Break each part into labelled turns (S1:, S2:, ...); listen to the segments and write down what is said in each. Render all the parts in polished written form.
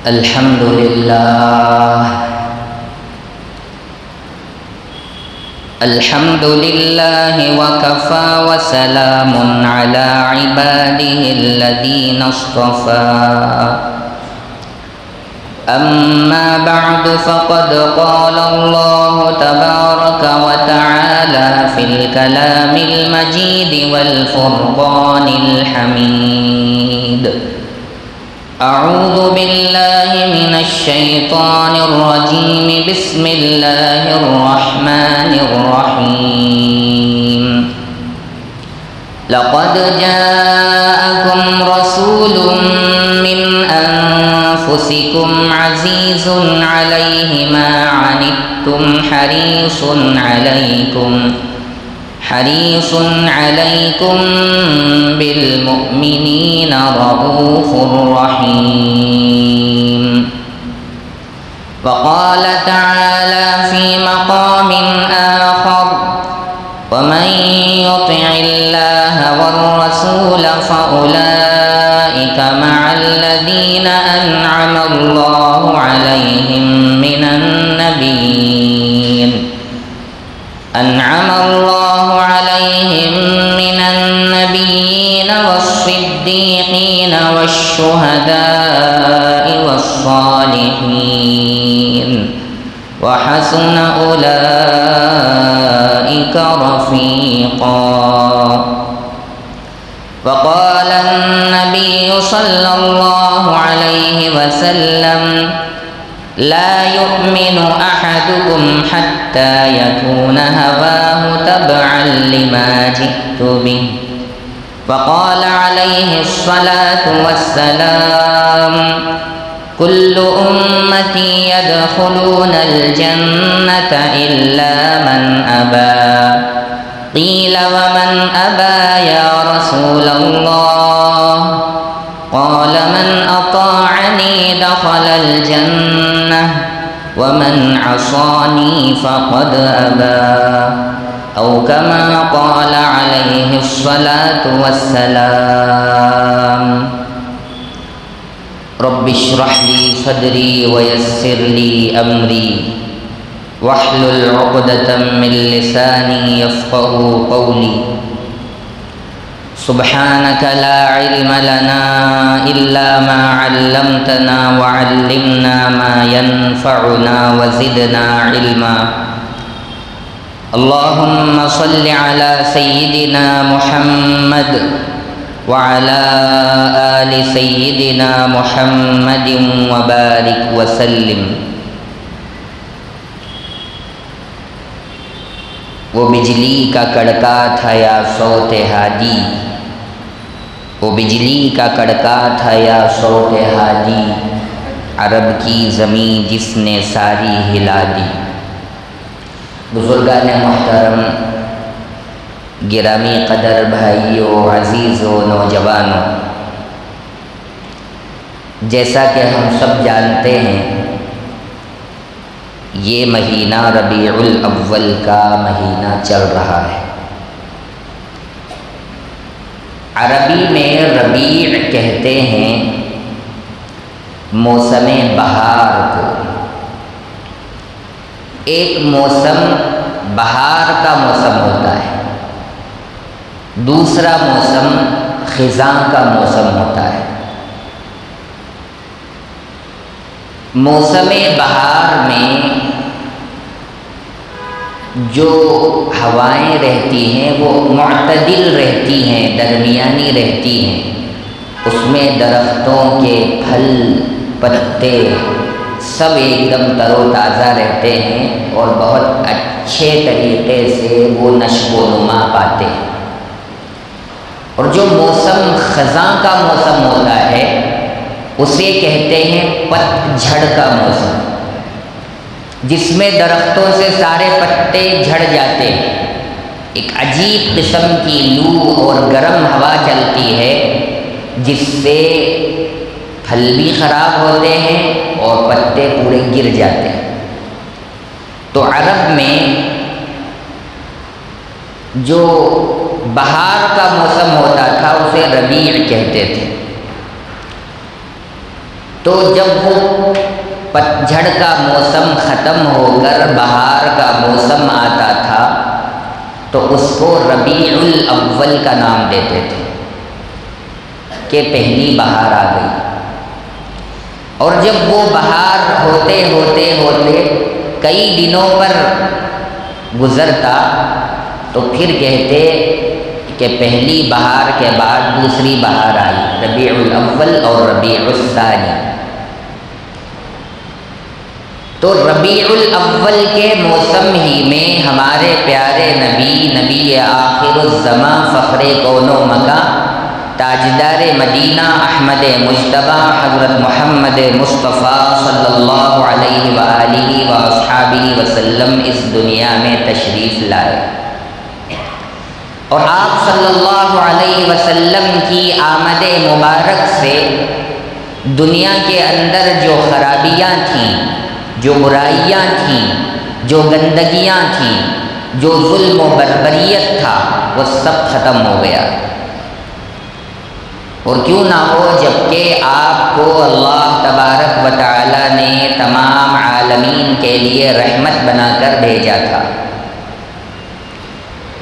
S1: الحمد لله وكفى وسلام على عباده الذين اصطفى أما بعد فقد قال الله تبارك وتعالى في الكلام المجيد والفرقان الحميد أعوذ بالله من الشيطان الرجيم بسم الله الرحمن الرحيم لقد جاءكم رسول من أنفسكم عزيز عليه ما عنتم حريص عليكم بالمؤمنين رؤوف رحيم. وقال تعالى في مقام آخر ومن يطع الله والرسول فأولئك مع الذين أنعم الله عليهم من النبيين والصديقين والشهداء والصالحين وحسن أولئك رفيقا. وقال النبي صلى الله عليه وسلم لا يؤمن أحدكم حتى يكون هواه تبعا لما جئت به. وقال عليه الصلاة والسلام كل أمتي يدخلون الجنة إلا من أبى. قيل ومن أبى يا رسول الله؟ قال من أطاعني دخل الجنة ومن عصاني فقد أبى، أو كما قال عليه الصلاة والسلام. رب اشرح لي صدري ويسر لي أمري واحلل عقدة من لساني يفقه قولي. سبحانك لا علم لنا إلا ما علمتنا وعلمنا ما ينفعنا وزدنا علما. اللهم صل على سيدنا محمد وعلى آل سيدنا محمد وبارك وسلم. وہ بجلی کا کڑکا تھا یا صوت ہادی، وہ بجلی کا کڑکا تھا یا صوت ہادی، عرب کی زمین جس نے ساری ہلا دی. بزرگان محترم، گرامی قدر بھائیوں، عزیزوں، نوجوانوں، جیسا کہ ہم سب جانتے ہیں یہ مہینہ ربیع الاول کا مہینہ چل رہا ہے. عربی میں ربیع کہتے ہیں موسم بہار کو. ایک موسم بہار کا موسم ہوتا ہے، دوسرا موسم خزاں کا موسم ہوتا ہے. موسم بہار میں جو ہوائیں رہتی ہیں وہ معتدل رہتی ہیں، درمیانی رہتی ہیں. اس میں درختوں کے پھل پتے سب ایک دم تر و تازہ رہتے ہیں اور بہت اچھے طریقے سے وہ نشو و نما پاتے ہیں. اور جو موسم خزاں کا موسم ہوتا ہے اسے کہتے ہیں پت جھڑ کا موسم، جس میں درختوں سے سارے پتے جھڑ جاتے ہیں. ایک عجیب قسم کی لو اور گرم ہوا چلتی ہے جس سے پھل بھی خراب ہوتے ہیں اور پتے پورے گر جاتے ہیں. تو عرب میں جو بہار کا موسم ہوتا تھا اسے ربیع کہتے تھے. تو جب وہ پتجھڑ کا موسم ختم ہو کر بہار کا موسم آتا تھا تو اس کو ربیع الاول کا نام دیتے تھے کہ پہلی بہار آ گئی. اور جب وہ بہار ہوتے ہوتے ہوتے کئی دنوں پر گزرتا تو پھر کہتے کہ پہلی بہار کے بعد دوسری بہار آئی، ربیع الاول اور ربیع الثانی. تو ربیع الاول کے موسم ہی میں ہمارے پیارے نبی آخر الزماں فخر کون و مکان تاجدار مدینہ احمد مجتبیٰ حضرت محمد مصطفیٰ صلی اللہ علیہ وآلہ واصحابہ وسلم اس دنیا میں تشریف لائے. اور آپ صلی اللہ علیہ وسلم کی آمد مبارک سے دنیا کے اندر جو خرابیاں تھیں، جو برائیاں تھیں، جو گندگیاں تھیں، جو ظلم و بربریت تھا، وہ سب ختم ہو گیا. اور کیوں نہ ہو جبکہ آپ کو اللہ تبارک و تعالی نے تمام عالمین کے لیے رحمت بنا کر بھیجا تھا.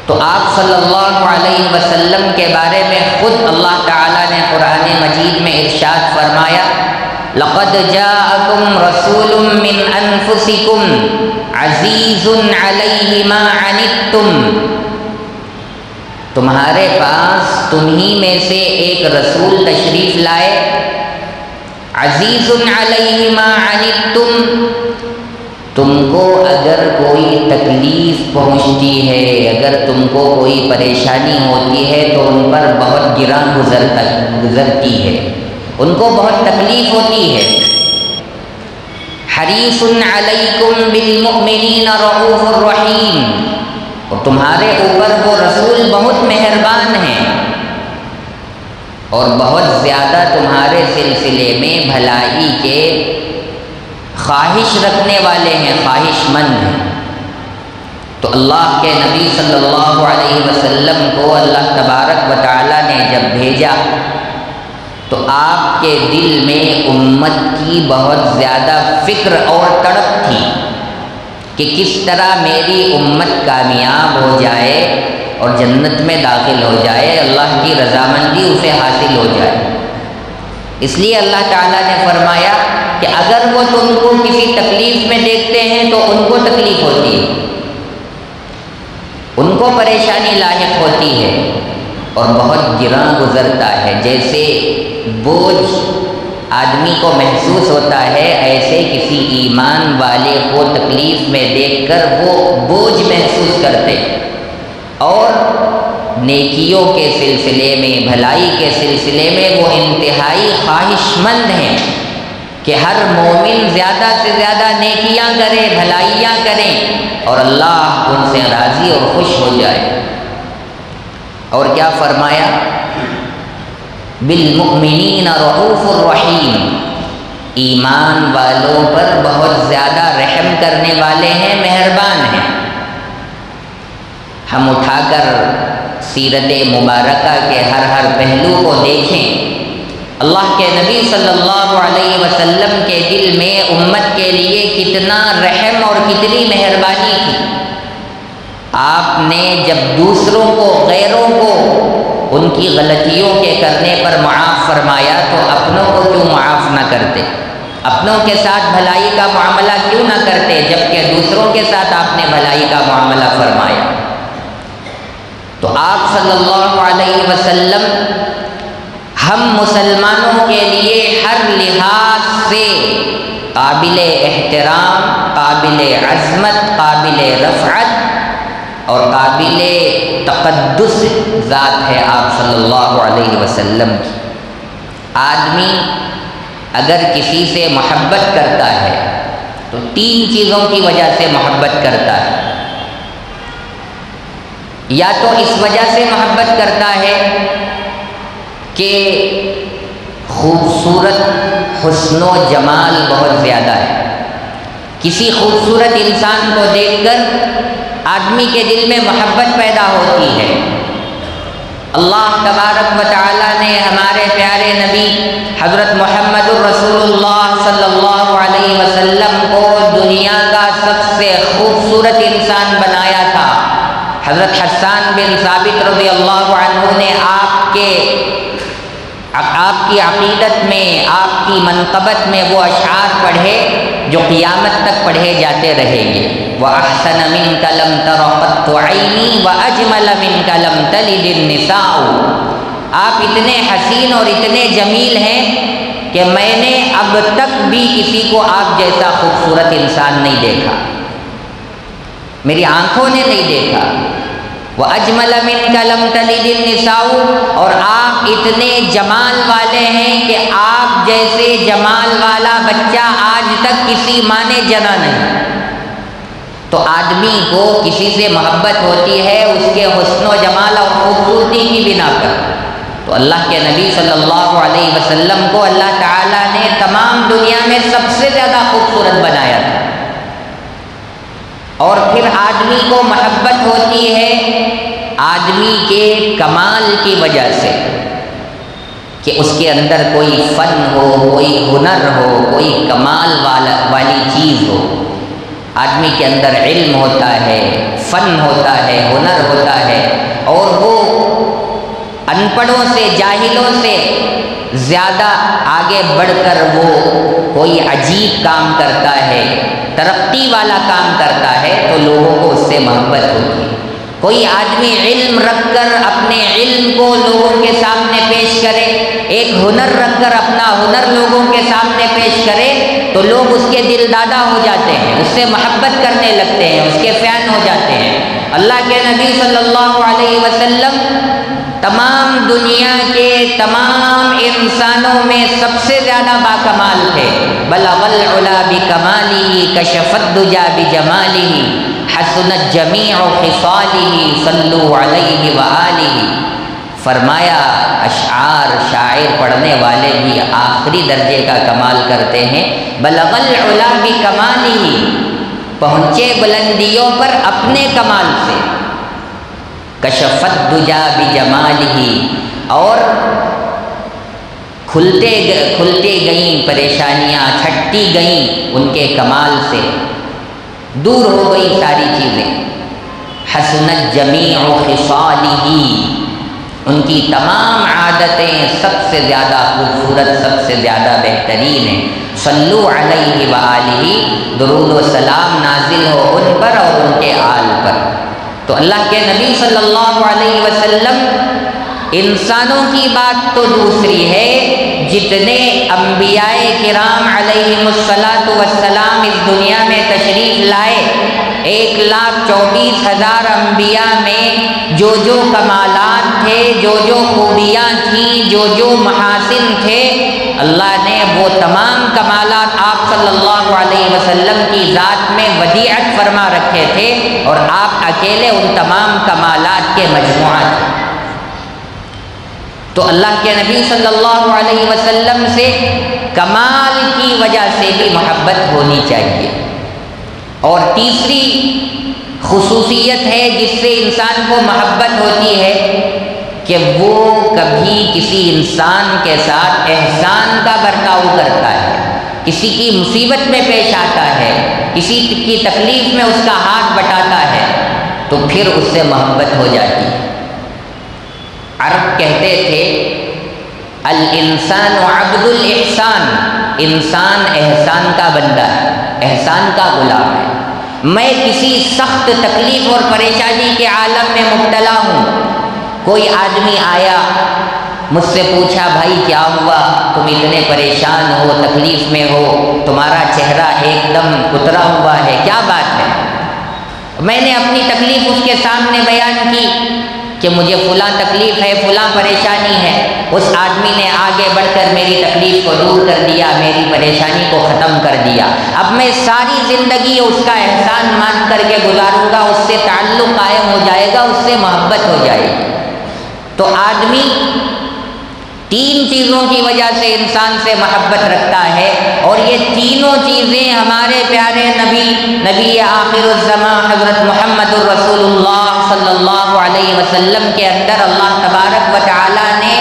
S1: تو آپ صلی اللہ علیہ وسلم کے بارے میں خود اللہ تعالیٰ نے قرآن مجید میں ارشاد فرمایا لقد جاءکم رسول من انفسکم عزیز علیہ ما عنتم، تمہارے پاس تمہیں میں سے ایک رسول تشریف لائے، عزیز علیہ ما عنتم، تم کو اگر کوئی تکلیف پہنچتی ہے، اگر تم کو کوئی پریشانی ہوتی ہے تو ان پر بہت گراں گزرتی ہے، ان کو بہت تکلیف ہوتی ہے. حریص علیکم بالمؤمنین رؤوف الرحیم، اور تمہارے اوپر وہ رسول بہت مہربان ہیں اور بہت زیادہ تمہارے سلسلے میں بھلائی کے خواہش رکھنے والے ہیں، خواہش مند ہیں. تو اللہ کے نبی صلی اللہ علیہ وسلم کو اللہ تبارک و تعالیٰ نے جب بھیجا تو آپ کے دل میں امت کی بہت زیادہ فکر اور تڑپ تھی کہ کس طرح میری امت کامیاب ہو جائے اور جنت میں داخل ہو جائے، اللہ کی رضامندی اسے حاصل ہو جائے. اس لیے اللہ تعالیٰ نے فرمایا کہ اگر وہ تم کو کسی تکلیف میں دیکھتے ہیں تو ان کو تکلیف ہوتی ہے، ان کو پریشانی لاحق ہوتی ہے اور بہت گراں گزرتا ہے. جیسے بوجھ آدمی کو محسوس ہوتا ہے، ایسے کسی ایمان والے کو تکلیف میں دیکھ کر وہ بوجھ محسوس کرتے اور نیکیوں کے سلسلے میں، بھلائی کے سلسلے میں وہ انتہائی خواہش مند ہیں کہ ہر مومن زیادہ سے زیادہ نیکیاں کرے، بھلائیاں کریں اور اللہ ان سے راضی اور خوش ہو جائے. اور کیا فرمایا؟ بالمؤمنین رؤوف الرحیم، ایمان والوں پر بہت زیادہ رحم کرنے والے ہیں، مہربان ہیں. ہم اٹھا کر سیرت مبارکہ کے ہر پہلو کو دیکھیں. اللہ کے نبی صلی اللہ علیہ وسلم کے دل میں امت کے لیے کتنا رحم اور کتنی مہربانی تھی. آپ نے جب دوسروں کو، غیروں کو ان کی غلطیوں کے کرنے پر معاف فرمایا تو اپنوں کو کیوں معاف نہ کرتے؟ اپنوں کے ساتھ بھلائی کا معاملہ کیوں نہ کرتے جبکہ دوسروں کے ساتھ آپ نے بھلائی کا معاملہ فرمایا؟ تو آپ صلی اللہ علیہ وسلم ہم مسلمانوں کے لیے ہر لحاظ سے قابل احترام، قابل عظمت، قابل رفعت اور قابل تقدس ذات ہے آپ صلی اللہ علیہ وسلم کی. آدمی اگر کسی سے محبت کرتا ہے تو 3 چیزوں کی وجہ سے محبت کرتا ہے. یا تو اس وجہ سے محبت کرتا ہے کہ خوبصورت حسن و جمال بہت زیادہ ہے. کسی خوبصورت انسان کو دیکھ کر آدمی کے دل میں محبت پیدا ہوتی ہے. اللہ تبارک و تعالیٰ نے ہمارے پیارے نبی حضرت محمد الرسول اللہ صلی اللہ علیہ وسلم کو دنیا کا سب سے خوبصورت انسان بنایا تھا۔ حضرت حسان بن ثابت رضی اللہ عنہ نے آپ کی عقیدت میں، آپ کی منقبت میں وہ اشعار پڑھے جو قیامت تک پڑھے جاتے رہیں گے۔ وَأَحْسَنَ مِنْكَ لَمْ تَرَ قَطُّ عَيْنِي وَأَجْمَلَ مِنْكَ لَمْ تَلِدِ النِّسَاءُ۔ آپ اتنے حسین اور اتنے جمیل ہیں کہ میں نے اب تک بھی کسی کو آپ جیسا خوبصورت انسان نہیں دیکھا، میری آنکھوں نے نہیں دیکھا۔ وَأَجْمَلَ مِنْكَ لَمْ تَلِدِ النِّسَاءُ، اور آپ اتنے جمال والے ہیں کہ آپ جیسے جمال والا بچہ آج تک کسی ماں نے جنا نہیں۔ تو آدمی کو کسی سے محبت ہوتی ہے اس کے حسن و جمال اور خوبصورتی کی بنا پر۔ تو اللہ کے نبی صلی اللہ علیہ وسلم کو اللہ تعالیٰ نے تمام دنیا میں سب سے زیادہ خوبصورت بنایا تھا۔ اور پھر آدمی کو محبت ہوتی ہے آدمی کے کمال کی وجہ سے، کہ اس کے اندر کوئی فن ہو، کوئی ہنر ہو، کوئی کمال والی چیز ہو۔ آدمی کے اندر علم ہوتا ہے، فن ہوتا ہے، ہنر ہوتا ہے، اور وہ ان پڑھوں سے، جاہلوں سے زیادہ آگے بڑھ کر وہ کوئی عجیب کام کرتا ہے، ترقی والا کام کرتا ہے، تو لوگوں کو اس سے محبت ہوتی ہے۔ کوئی آدمی علم رکھ کر اپنے علم کو لوگوں کے سامنے پیش کرے، ایک ہنر رکھ کر اپنا ہنر لوگوں کے سامنے پیش کرے، تو لوگ اس کے دل دادا ہو جاتے ہیں، اس سے محبت کرنے لگتے ہیں، اس کے فین ہو جاتے ہیں۔ اللہ کے نبی صلی اللہ علیہ وسلم تمام دنیا کے تمام انسانوں میں سب سے زیادہ باکمال تھے۔ بلغ العلا بکمالہ، کشف الدجی بجمالہ، حسنت جمیع خصالہ، صلوا علیہ وآلہ۔ فرمایا اشعار شاعر پڑھنے والے بھی آخری درجے کا کمال کرتے ہیں۔ بلغ العلا بکمالہ، پہنچے بلندیوں پر اپنے کمال سے۔ کشف الدجی بجمالہ، اور کھلتے گئیں پریشانیاں، چھٹتی گئیں ان کے کمال سے، دور ہو گئی ساری چیزیں۔ حسنت جمیع خصالہ، ان کی تمام عادتیں سب سے زیادہ خوبصورت، سب سے زیادہ بہترین ہیں۔ صلو علیہ وآلہ، درود و سلام نازل ہو ان پر اور ان کے آل پر۔ تو اللہ کے نبی صلی اللہ علیہ وسلم، انسانوں کی بات تو دوسری ہے، جتنے انبیاء کرام علیہم الصلاۃ والسلام اس دنیا میں تشریف لائے، 1,24,000 انبیاء میں جو جو کمالات تھے، جو جو خوبیاں تھیں، جو جو محاسن تھے، اللہ نے وہ تمام کمالات آپ صلی اللہ علیہ وسلم کی ذات میں ودیعت فرما رکھے تھے، اور آپ اکیلے ان تمام کمالات کے مجموعہ تھے۔ تو اللہ کے نبی صلی اللہ علیہ وسلم سے کمال کی وجہ سے بھی محبت ہونی چاہیے۔ اور تیسری خصوصیت ہے جس سے انسان کو محبت ہوتی ہے کہ وہ کبھی کسی انسان کے ساتھ احسان کا برتاؤ کرتا ہے، کسی کی مصیبت میں پیش آتا ہے، کسی کی تکلیف میں اس کا ہاتھ بٹاتا ہے، تو پھر اس سے محبت ہو جاتی ہے۔ عرب کہتے تھے الانسان عبد الاحسان، انسان احسان کا بندہ ہے، احسان کا غلام ہے۔ میں کسی سخت تکلیف اور پریشانی کے عالم میں مبتلا ہوں، کوئی آدمی آیا مجھ سے پوچھا بھائی کیا ہوا، تم اتنے پریشان ہو، تکلیف میں ہو، تمہارا چہرہ ایک دم اترا ہوا ہے، کیا بات ہے؟ میں نے اپنی تکلیف اس کے سامنے بیان کی کہ مجھے فلاں تکلیف ہے، فلاں پریشانی ہے۔ اس آدمی نے آگے بڑھ کر میری تکلیف کو دور کر دیا، میری پریشانی کو ختم کر دیا۔ اب میں ساری زندگی اس کا احسان مان کر کے گزاروں گا، اس سے تعلق قائم ہو جائے گا، اس سے محبت ہو جائے گی۔ تو آدمی 3 چیزوں کی وجہ سے انسان سے محبت رکھتا ہے، اور یہ تینوں چیزیں ہمارے پیارے نبی آخر الزمان حضرت محمد الرسول اللہ صلی اللہ علیہ وسلم کے اندر اللہ تبارک و تعالی نے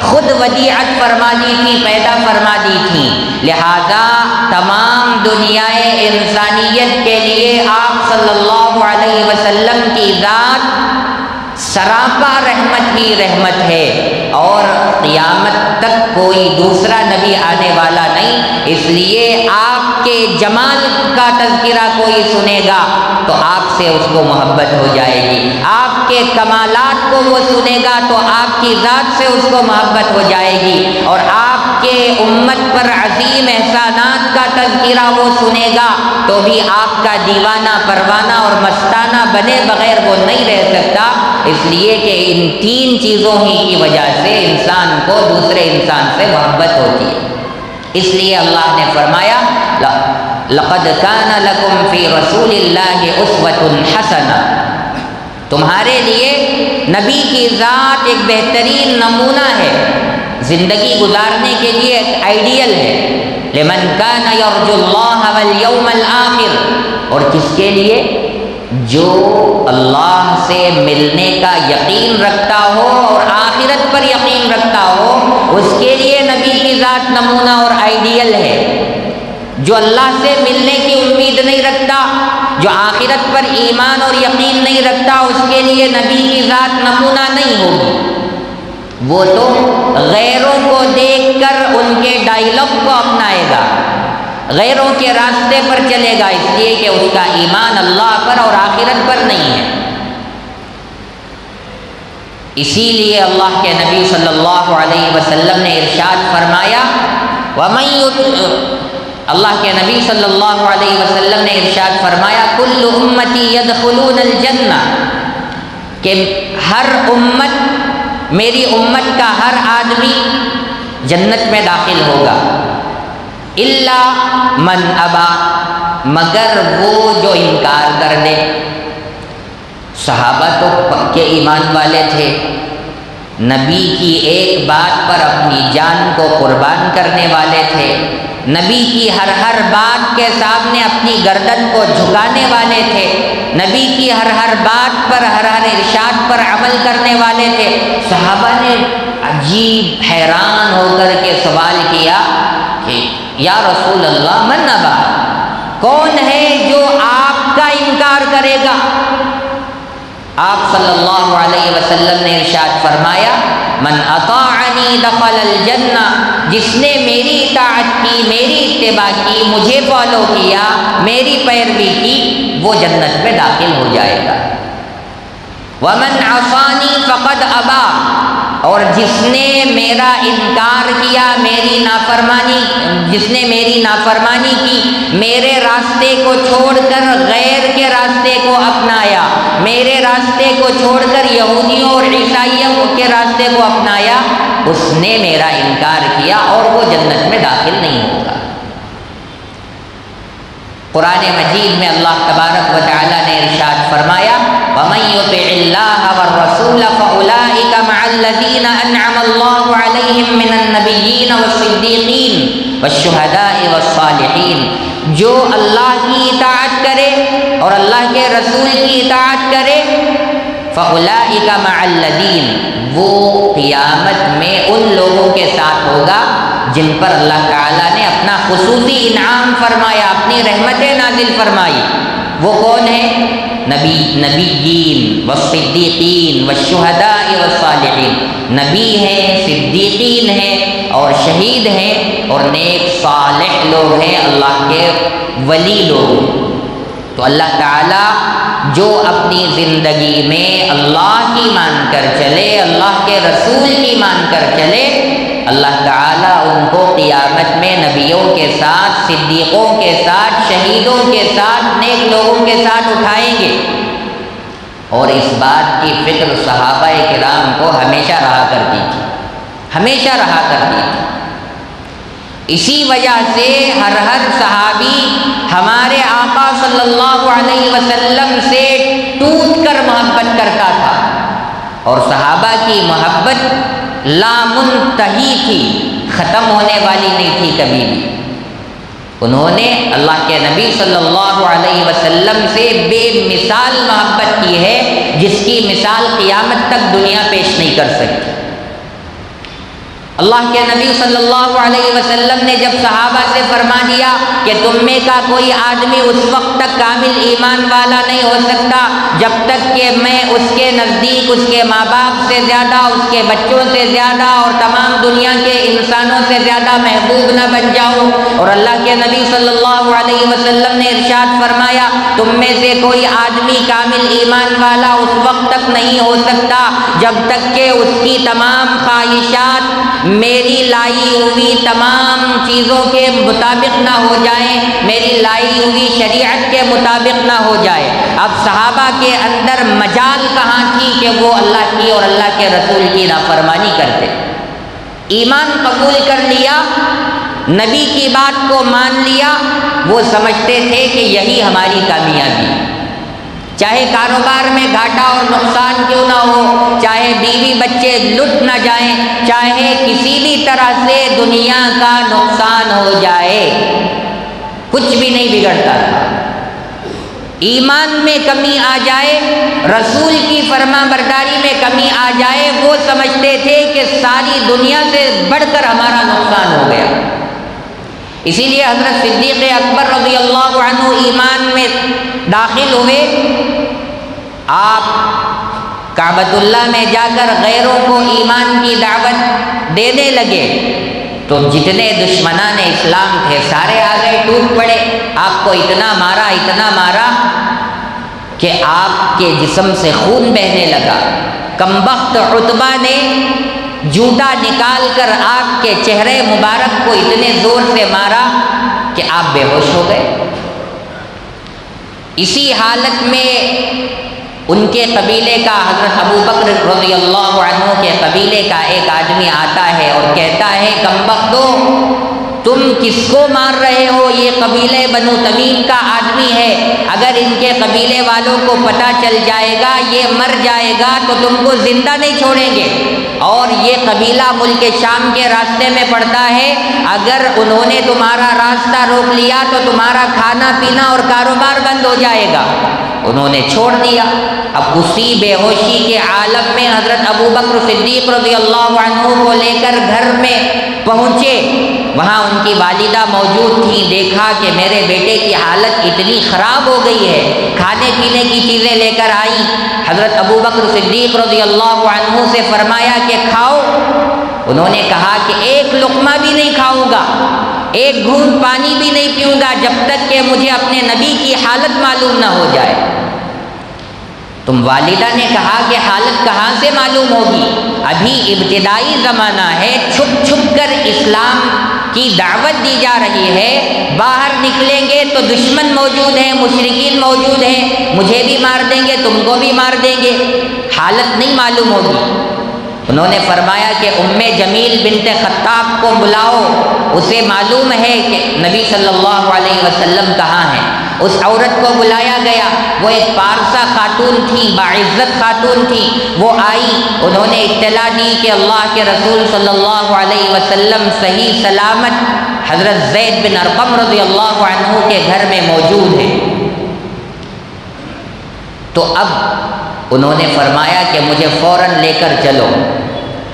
S1: خود ودیعت فرما دی تھی، پیدا فرما دی تھی، لہذا تمام دنیائے انسانیت کے لیے آپ صلی اللہ علیہ وسلم کی ذات سراپا رحمت ہی رحمت ہے، اور قیامت تک کوئی دوسرا نبی آنے والا نہیں، اس لیے آپ کے جمال کا تذکرہ کوئی سنے گا تو آپ سے اس کو محبت ہو جائے گی، آپ کے کمالات کو وہ سنے گا تو آپ کی ذات سے اس کو محبت ہو جائے گی، اور آپ کے امت پر عظیم احسانات کا تذکرہ وہ سنے گا تو بھی آپ کا دیوانہ پروانہ اور مستانہ بنے بغیر وہ نہیں رہ سکتا، اس لیے کہ ان تین چیزوں ہی کی وجہ سے انسان کو دوسرے انسان سے محبت ہوتی ہے۔ اس لیے اللہ نے فرمایا لَقَدْ كَانَ لَكُمْ فِي رَسُولِ اللَّهِ أُسْوَةٌ حَسَنَةٌ، تمہارے لیے نبی کی ذات ایک بہترین نمونہ ہے، زندگی گزارنے کے لیے ایک آئیڈیل ہے، لمن كان يرجو الله واليوم الآخر، اور کس کے لیے؟ جو اللہ سے ملنے کا یقین رکھتا ہو اور آخرت پر یقین رکھتا ہو، اس کے لیے نبی کی ذات نمونہ اور آئیڈیل ہے۔ جو اللہ سے ملنے کی امید نہیں رکھتا، جو آخرت پر ایمان اور یقین نہیں رکھتا، اس کے لیے نبی کی ذات نمونہ نہیں ہوگی، وہ تو غیروں کو دیکھ کر ان کے ڈائیلاگ کو اپنائے گا، غیروں کے راستے پر چلے گا، اس لیے کہ اس کا ایمان اللہ پر اور آخرت پر نہیں ہے۔ اسی لیے اللہ کے نبی صلی اللہ علیہ وسلم نے ارشاد فرمایا اللہ کے نبی صلی اللہ علیہ وسلم نے ارشاد فرمایا کل امتی یدخلون الجنہ، کہ ہر امت، میری امت کا ہر آدمی جنت میں داخل ہوگا، الا من ابا، مگر وہ جو انکار کر دے۔ صحابہ تو پکے ایمان والے تھے، نبی کی ایک بات پر اپنی جان کو قربان کرنے والے تھے، نبی کی ہر بات کے سامنے اپنی گردن کو جھکانے والے تھے، نبی کی ہر بات پر ہر ارشاد پر عمل کرنے والے تھے۔ صحابہ نے عجیب حیران ہو کر کے سوال کیا کہ یا رسول اللہ من ابا، کون ہے جو آپ کا انکار کرے گا؟ آپ صلی اللہ علیہ وسلم نے ارشاد فرمایا من اطاعنی دخل الجنہ، جس نے میری اطاعت کی، میری اتباع کی، مجھے فالو کیا، میری پیروی کی، وہ جنت میں داخل ہو جائے گا۔ ومن عصانی فقد ابا، اور جس نے میرا انکار کیا، میری نافرمانی، جس نے میری نافرمانی کی، میرے راستے کو چھوڑ کر غیر کے راستے کو اپنایا، میرے راستے کو چھوڑ کر یہودیوں اور عیسائیوں کے راستے کو اپنایا، اس نے میرا انکار کیا اور وہ جنت میں داخل نہیں ہوگا۔ قرآن مجید میں اللہ تبارک و تعالی نے ارشاد فرمایا وَمَن يُطِعِ اللَّهَ وَالرَّسُولَ فَأُولَٰئِكَ مَعَ الَّذِينَ أَنْعَمَ اللَّهُ عَلَيْهِم مِّنَ النَّبِيِّينَ وَالصِّدِّيقِينَ وَالشُّهَدَاءِ وَالصَّالِحِينَ، جو اللہ کی اطاعت کرے اور اللہ کے رسول کی اطاعت کرے، فَأُولَٰئِكَ مَعَ الَّذِينَ، وہ قیامت میں ان لوگوں کے ساتھ ہوگا جن پر اللہ تعالیٰ نے اپنا خصوصی انعام فرمایا، اپنی رحمتیں نازل فرمائی۔ وہ کون ہیں؟ نبیین والصدیقین والشہداء والصالحین، نبی ہیں، صدیقین ہیں اور شہید ہیں اور نیک صالح لوگ ہیں، اللہ کے ولی لوگ۔ تو اللہ تعالیٰ جو اپنی زندگی میں اللہ کی مان کر چلے، اللہ کے رسول کی مان کر چلے، اللہ تعالیٰ ان کو قیامت میں نبیوں کے ساتھ، صدیقوں کے ساتھ، شہیدوں کے ساتھ، نیک لوگوں کے ساتھ اٹھائیں گے۔ اور اس بات کی فکر صحابہ کرام کو ہمیشہ رہا کرتی تھی، ہمیشہ رہا کرتی تھی۔ اسی وجہ سے ہر صحابی ہمارے آقا صلی اللہ علیہ وسلم سے ٹوٹ کر محبت کرتا تھا، اور صحابہ کی محبت لامنتہی تھی، ختم ہونے والی نہیں تھی کبھی بھی۔ انہوں نے اللہ کے نبی صلی اللہ علیہ وسلم سے بے مثال محبت کی ہے، جس کی مثال قیامت تک دنیا پیش نہیں کر سکتی۔ اللہ کے نبی صلی اللہ علیہ وسلم نے جب صحابہ سے فرما دیا کہ تم میں کا کوئی آدمی اس وقت تک کامل ایمان والا نہیں ہو سکتا جب تک کہ میں اس کے نزدیک اس کے ماں باپ سے زیادہ، اس کے بچوں سے زیادہ اور تمام دنیا کے انسانوں سے زیادہ محبوب نہ بن جاؤں۔ اور اللہ کے نبی صلی اللہ علیہ وسلم نے ارشاد فرمایا تم میں سے کوئی آدمی کامل ایمان والا اس وقت تک نہیں ہو سکتا جب تک کہ اس کی تمام خواہشات میری لائی ہوئی تمام چیزوں کے مطابق نہ ہو جائیں، میری لائی ہوئی شریعت کے مطابق نہ ہو جائے۔ اب صحابہ کے اندر مجال کہاں تھی کہ وہ اللہ کی اور اللہ کے رسول کی نافرمانی کرتے؟ ایمان قبول کر لیا، نبی کی بات کو مان لیا، وہ سمجھتے تھے کہ یہی ہماری کامیابی، چاہے کاروبار میں گھاٹا اور نقصان کیوں نہ ہو، چاہے بیوی بچے لٹ نہ جائیں، چاہے کسی بھی طرح سے دنیا کا نقصان ہو جائے، کچھ بھی نہیں بگڑتا تھا۔ ایمان میں کمی آ جائے، رسول کی فرما برداری میں کمی آ جائے، وہ سمجھتے تھے کہ ساری دنیا سے بڑھ کر ہمارا نقصان ہو گیا۔ اسی لیے حضرت صدیق اکبر رضی اللہ عنہ ایمان میں داخل ہوئے، آپ کعبۃ اللہ میں جا کر غیروں کو ایمان کی دعوت دینے لگے تو جتنے دشمنان اسلام تھے سارے آ گئے، ٹوٹ پڑے، آپ کو اتنا مارا کہ آپ کے جسم سے خون بہنے لگا۔ کمبخت عتبہ نے جوتا نکال کر آپ کے چہرے مبارک کو اتنے زور سے مارا کہ آپ بے ہوش ہو گئے۔ اسی حالت میں ان کے قبیلے کا، حضرت ابو بکر رضی اللہ عنہ کے قبیلے کا ایک آدمی آتا ہے اور کہتا ہے کمبختو، تم کس کو مار رہے ہو؟ یہ قبیلے بنو تمیم کا آدمی ہے، اگر ان کے قبیلے والوں کو پتہ چل جائے گا یہ مر جائے گا تو تم کو زندہ نہیں چھوڑیں گے، اور یہ قبیلہ ملک شام کے راستے میں پڑتا ہے، اگر انہوں نے تمہارا راستہ روک لیا تو تمہارا کھانا پینا اور کاروبار بند ہو جائے گا۔ انہوں نے چھوڑ دیا۔ اب اسی بے ہوشی کے عالم میں حضرت ابو بکر صدیق رضی اللہ عنہ کو لے کر گھر میں پہنچے، وہاں ان کی والدہ موجود تھیں، دیکھا کہ میرے بیٹے کی حالت اتنی خراب ہو گئی ہے، کھانے پینے کی چیزیں لے کر آئی۔ حضرت ابو بکر صدیق رضی اللہ عنہ سے فرمایا کہ کھاؤ، انہوں نے کہا کہ ایک لقمہ بھی نہیں کھاؤں گا، ایک گھونٹ پانی بھی نہیں پیوں گا جب تک کہ مجھے اپنے نبی کی حالت معلوم نہ ہو جائے۔ تم والدہ نے کہا کہ حالت کہاں سے معلوم ہوگی، ابھی ابتدائی زمانہ ہے، چھپ چھپ کر اسلام کی دعوت دی جا رہی ہے، باہر نکلیں گے تو دشمن موجود ہیں، مشرکین موجود ہیں، مجھے بھی مار دیں گے، تم کو بھی مار دیں گے، حالت نہیں معلوم ہوگی۔ انہوں نے فرمایا کہ ام جمیل بنت خطاب کو بلاؤ، اسے معلوم ہے کہ نبی صلی اللہ علیہ وسلم کہاں ہیں۔ اس عورت کو بلایا گیا، وہ ایک پارسا خاتون تھی، باعزت خاتون تھی، وہ آئی، انہوں نے اطلاع دی کہ اللہ کے رسول صلی اللہ علیہ وسلم صحیح سلامت حضرت زید بن ارقم رضی اللہ عنہ کے گھر میں موجود ہیں۔ تو اب انہوں نے فرمایا کہ مجھے فوراً لے کر چلو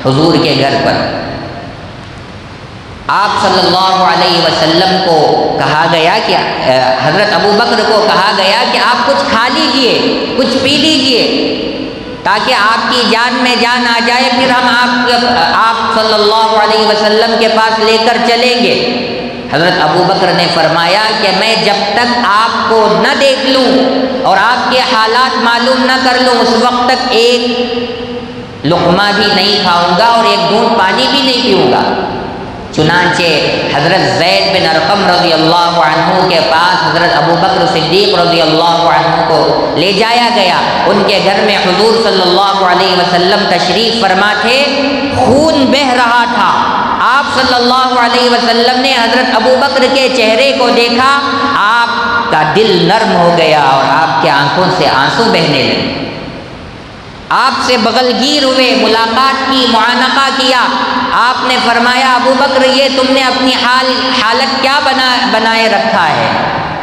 S1: حضور کے گھر پر۔ آپ صلی اللہ علیہ وسلم کو کہا گیا کہ حضرت ابو بکر کو کہا گیا کہ آپ کچھ کھا لیجئے، کچھ پی لیجئے تاکہ آپ کی جان میں جان آ جائے، پھر ہم آپ صلی اللہ علیہ وسلم کے پاس لے کر چلیں گے۔ حضرت ابو بکر نے فرمایا کہ میں جب تک آپ کو نہ دیکھ لوں اور آپ کے حالات معلوم نہ کر لوں اس وقت تک ایک لقمہ بھی نہیں کھاؤں گا اور ایک گھونٹ پانی بھی نہیں پیوں گا۔ چنانچہ حضرت زید بن ارقم رضی اللہ عنہ کے پاس حضرت ابو بکر صدیق رضی اللہ عنہ کو لے جایا گیا۔ ان کے گھر میں حضور صلی اللہ علیہ وسلم تشریف فرما تھے، خون بہہ رہا تھا۔ آپ صلی اللہ علیہ وسلم نے حضرت ابو بکر کے چہرے کو دیکھا، آپ کا دل نرم ہو گیا اور آپ کے آنکھوں سے آنسو بہنے لگے۔ آپ سے بغل گیر ہوئے، ملاقات کی، معانقہ کیا۔ آپ نے فرمایا ابو بکر یہ تم نے اپنی حالت کیا بنائے رکھا ہے؟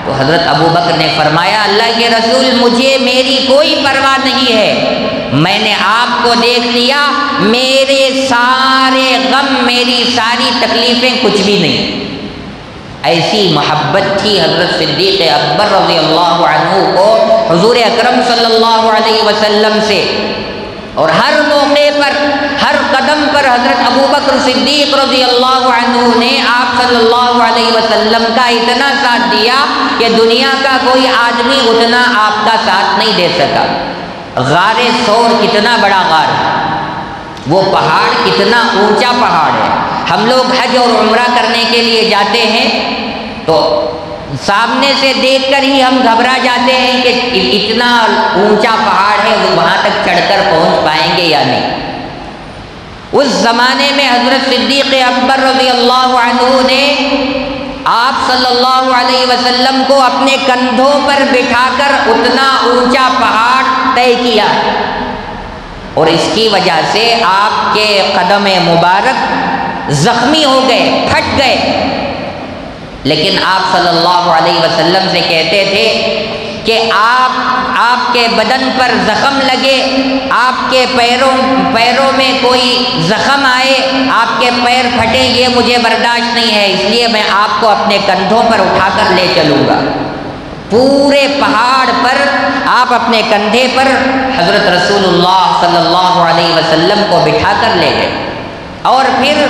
S1: تو حضرت ابو بکر نے فرمایا اللہ کے رسول مجھے میری کوئی پرواہ نہیں ہے، میں نے آپ کو دیکھ لیا، میرے سارے غم میری ساری تکلیفیں کچھ بھی نہیں۔ ایسی محبت تھی حضرت صدیق اکبر رضی اللہ عنہ کو حضور اکرم صلی اللہ علیہ وسلم سے، اور ہر موقع پر ہر قدم پر حضرت ابو بکر صدیق رضی اللہ عنہ نے آپ صلی اللہ علیہ وسلم کا اتنا ساتھ دیا کہ دنیا کا کوئی آدمی اتنا آپ کا ساتھ نہیں دے سکا۔ غار ثور کتنا بڑا غار ہے، وہ پہاڑ کتنا اونچا پہاڑ ہے۔ ہم لوگ حج اور عمرہ کرنے کے لیے جاتے ہیں تو سامنے سے دیکھ کر ہی ہم گھبرا جاتے ہیں کہ اتنا اونچا پہاڑ ہے، وہ وہاں تک چڑھ کر پہنچ پائیں گے یا نہیں۔ اس زمانے میں حضرت صدیق اکبر رضی اللہ عنہ نے آپ صلی اللہ علیہ وسلم کو اپنے کندھوں پر بٹھا کر اتنا اونچا پہاڑ طے کیا، اور اس کی وجہ سے آپ کے قدم مبارک زخمی ہو گئے، پھٹ گئے، لیکن آپ صلی اللہ علیہ وسلم سے کہتے تھے کہ آپ کے بدن پر زخم لگے، آپ کے پیروں میں کوئی زخم آئے، آپ کے پیر پھٹے، یہ مجھے برداشت نہیں ہے، اس لیے میں آپ کو اپنے کندھوں پر اٹھا کر لے چلوں گا۔ پورے پہاڑ پر آپ اپنے کندھے پر حضرت رسول اللہ صلی اللہ علیہ وسلم کو بٹھا کر لے گئے، اور پھر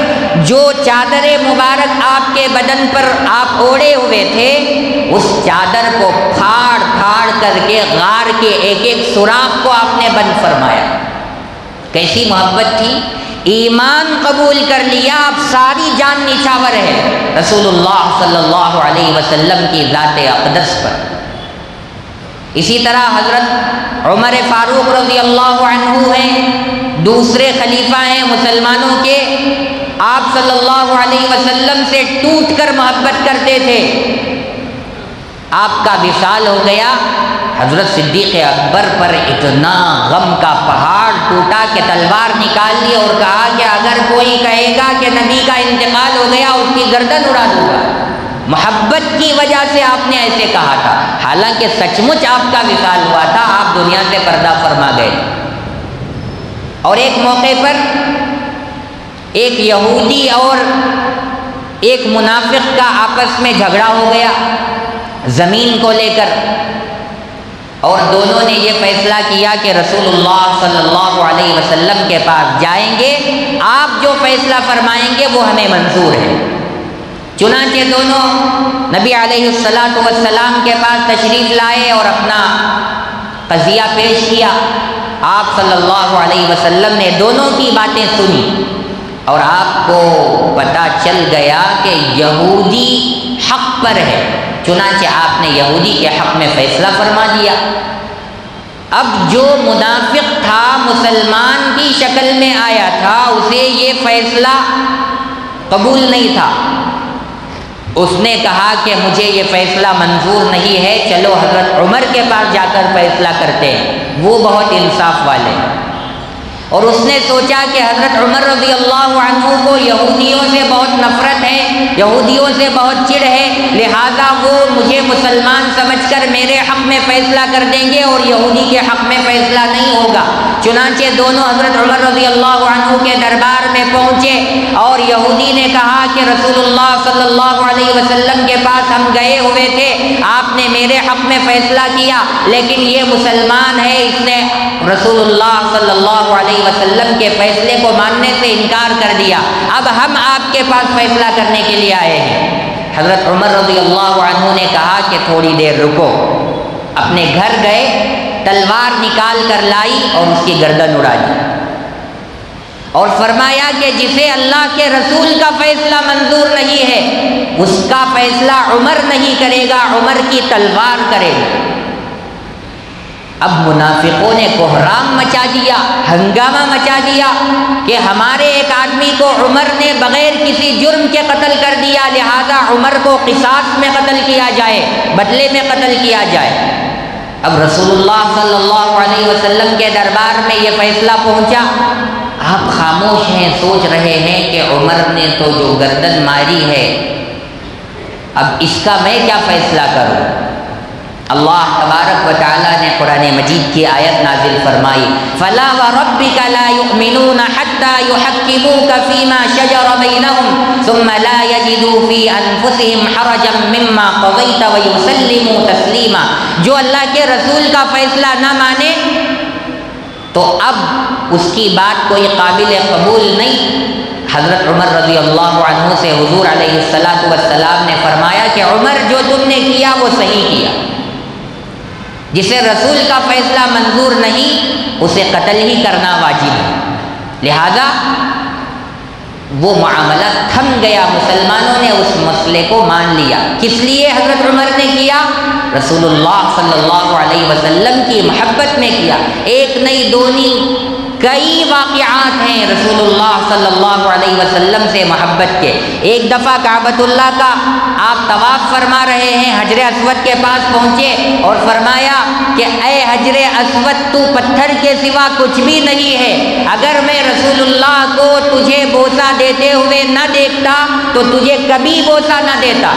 S1: جو چادر مبارک آپ کے بدن پر آپ اوڑھے ہوئے تھے، اس چادر کو پھاڑ کر کے غار کے ایک ایک سوراخ کو آپ نے بند فرمایا۔ کیسی محبت تھی، ایمان قبول کر لیا، اب ساری جان نچھاور ہے رسول اللہ صلی اللہ علیہ وسلم کی ذات اقدس پر۔ اسی طرح حضرت عمر فاروق رضی اللہ عنہ ہیں، دوسرے خلیفہ ہیں مسلمانوں کے، آپ صلی اللہ علیہ وسلم سے ٹوٹ کر محبت کرتے تھے۔ آپ کا وصال ہو گیا، حضرت صدیق اکبر پر اتنا غم کا پہاڑ ٹوٹا کہ تلوار نکال لی اور کہا کہ اگر کوئی کہے گا کہ نبی کا انتقال ہو گیا اس کی گردن اڑا دوں گا۔ محبت کی وجہ سے آپ نے ایسے کہا تھا، حالانکہ سچ مچ آپ کا وصال ہوا تھا، آپ دنیا سے پردہ فرما گئے۔ اور ایک موقع پر ایک یہودی اور ایک منافق کا آپس میں جھگڑا ہو گیا زمین کو لے کر، اور دونوں نے یہ فیصلہ کیا کہ رسول اللہ صلی اللہ علیہ وسلم کے پاس جائیں گے، آپ جو فیصلہ فرمائیں گے وہ ہمیں منظور ہے۔ چنانچہ دونوں نبی علیہ السلام کے پاس تشریف لائے اور اپنا قضیہ پیش کیا۔ آپ صلی اللہ علیہ وسلم نے دونوں کی باتیں سنی، اور آپ کو پتہ چل گیا کہ یہودی حق پر ہے، چنانچہ آپ نے یہودی کے حق میں فیصلہ فرما دیا۔ اب جو منافق تھا، مسلمان کی شکل میں آیا تھا، اسے یہ فیصلہ قبول نہیں تھا۔ اس نے کہا کہ مجھے یہ فیصلہ منظور نہیں ہے، چلو حضرت عمر کے پاس جا کر فیصلہ کرتے ہیں، وہ بہت انصاف والے ہیں۔ اور اس نے سوچا کہ حضرت عمر رضی اللہ عنہ کو یہودیوں سے بہت نفرت ہے، یہودیوں سے بہت چڑ ہے، لہٰذا وہ مجھے مسلمان سمجھ کر میرے حق میں فیصلہ کر دیں گے اور یہودی کے حق میں فیصلہ نہیں ہوگا۔ چنانچہ دونوں حضرت عمر رضی اللہ عنہ کے دربار میں پہنچے، اور یہودی نے کہا کہ رسول اللہ صلی اللہ علیہ وسلم کے پاس ہم گئے ہوئے تھے، آپ نے میرے حق میں فیصلہ کیا، لیکن یہ مسلمان ہے، اس نے رسول اللہ صلی اللہ علیہ وسلم کے فیصلے کو ماننے سے انکار کر دیا، اب ہم آپ کے پاس فیصلہ کرنے کے لیے آئے ہیں۔ حضرت عمر رضی اللہ عنہ نے کہا کہ تھوڑی دیر رکو، اپنے گھر گئے، تلوار نکال کر لائی اور اس کی گردن اڑا دی، اور فرمایا کہ جسے اللہ کے رسول کا فیصلہ منظور نہیں ہے اس کا فیصلہ عمر نہیں کرے گا، عمر کی تلوار کرے گا۔ اب منافقوں نے کوہرام مچا دیا، ہنگامہ مچا دیا کہ ہمارے ایک آدمی کو عمر نے بغیر کسی جرم کے قتل کر دیا، لہذا عمر کو قصاص میں قتل کیا جائے، بدلے میں قتل کیا جائے۔ اب رسول اللہ صلی اللہ علیہ وسلم کے دربار میں یہ فیصلہ پہنچا، آپ خاموش ہیں، سوچ رہے ہیں کہ عمر نے تو جو گردن ماری ہے، اب اس کا میں کیا فیصلہ کروں؟ اللہ تبارک و تعالیٰ نے قرآن مجید کی آیت نازل فرمائی، فَلَا وَرَبِّكَ لَا يُؤْمِنُونَ حَتَّى يُحَكِّمُوكَ فِي مَا شَجَرَ بَيْنَهُمْ ثُمَّ لَا يَجِدُوا فِي أَنفُسِهِمْ حَرَجًا مِّمَّا قَضَيْتَ وَيُسَلِّمُوا تَسْلِيمًا۔ جو اللہ کے رسول کا فیصلہ نہ مانے تو اب اس کی بات کوئی قابل قبول نہیں۔ حضرت عمر رضی اللہ عنہ سے حضور علیہ السلام نے فرمایا کہ عمر جو تم نے کیا وہ صحیح کیا، جسے رسول کا فیصلہ منظور نہیں اسے قتل ہی کرنا واجب ہے۔ لہذا وہ معاملہ تھم گیا، مسلمانوں نے اس مسئلے کو مان لیا۔ کس لیے حضرت عمر نے کیا؟ رسول اللہ صلی اللہ علیہ وسلم کی محبت میں کیا۔ ایک نہیں دو نہیں، کئی واقعات ہیں رسول اللہ صلی اللہ علیہ وسلم سے محبت کے۔ ایک دفعہ کعبۃ اللہ کا آپ طواف فرما رہے ہیں، حجر اسود کے پاس پہنچے اور فرمایا کہ اے حجر اسود، تو پتھر کے سوا کچھ بھی نہیں ہے، اگر میں رسول اللہ کو تجھے بوسہ دیتے ہوئے نہ دیکھتا تو تجھے کبھی بوسہ نہ دیتا۔